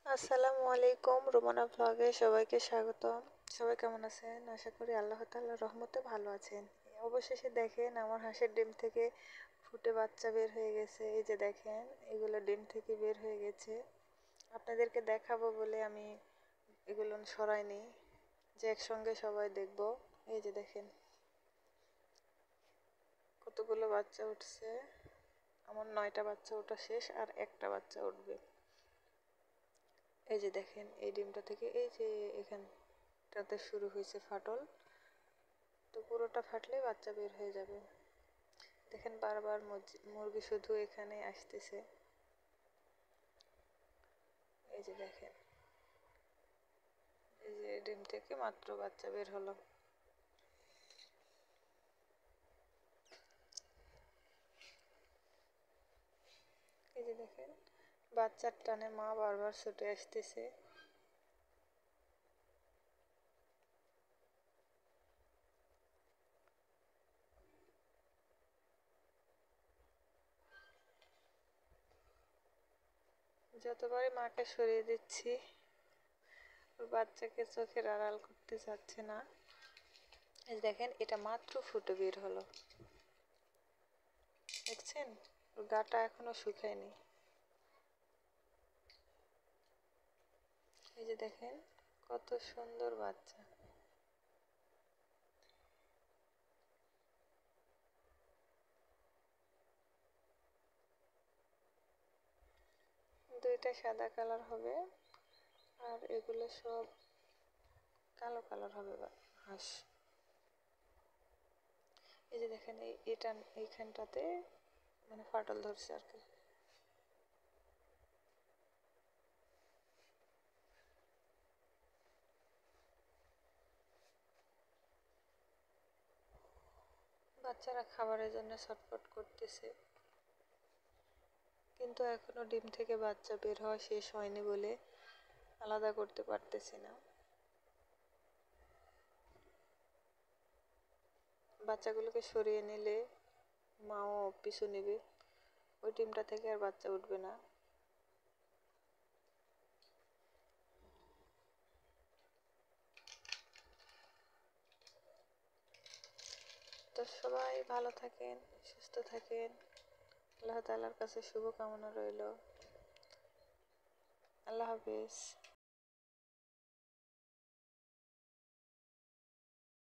আসসালামু আলাইকুম, রুমানা ব্লগে সবাইকে স্বাগতম। সবাই কেমন আছেন? আশা করি আল্লাহ তাআলার রহমতে ভালো আছেন। অবশেষে দেখেন আমার হাঁসের ডিম থেকে ফুটে বাচ্চা বের হয়ে গেছে। এই যে দেখেন, এগুলো ডিম থেকে বের হয়ে গেছে। আপনাদেরকে দেখাবো বলে আমি এগুলো সরাইনি, যে একসঙ্গে সবাই দেখব। এই যে দেখেন কতগুলো বাচ্চা উঠছে। আমার 9টা বাচ্চা ওঠা শেষ, আর একটা বাচ্চা উঠবে। এই যে দেখেন, এই ডিমটা থেকে এই যে এখানটাতে শুরু হয়েছে ফাটল, তো পুরোটা ফাটলেই বাচ্চা বের হয়ে যাবে। দেখেন বারবার মুরগি শুধু এখানে আসতেছে। এই যে দেখেন, এই যে ডিম থেকে মাত্র বাচ্চা বের হলো। এই যে দেখেন, বাচ্চার টানে মা বারবার ছুটে আসতেছে। যতবারই মাকে সরিয়ে দিচ্ছি, ওর বাচ্চাকে চোখের আড়াল করতে চাচ্ছে না। এই দেখেন, এটা মাত্র ফুটে বের হলো, দেখছেন? ওর গাটা এখনো শুকায়নি। এই যে দেখেন কত সুন্দর বাচ্চা। দুইটা সাদা কালার হবে, আর এগুলো সব কালো কালার হবে হাঁস। এই যে দেখেন, এটা এইখানটাতে মানে ফাটল ধরছে আর কি। বাচ্চারা খাবারের জন্য ছটফট করতেছে, কিন্তু এখনো ডিম থেকে বাচ্চা বের হওয়া শেষ হয়নি বলে আলাদা করতে পারতেছি না। বাচ্চাগুলোকে সরিয়ে নিলে মাও পিছু নেবে, ওই ডিমটা থেকে আর বাচ্চা উঠবে না। তো সবাই ভালো থাকেন, সুস্থ থাকেন। আল্লাহ তাআলার কাছে শুভকামনা রইল। আল্লাহ হাফেজ।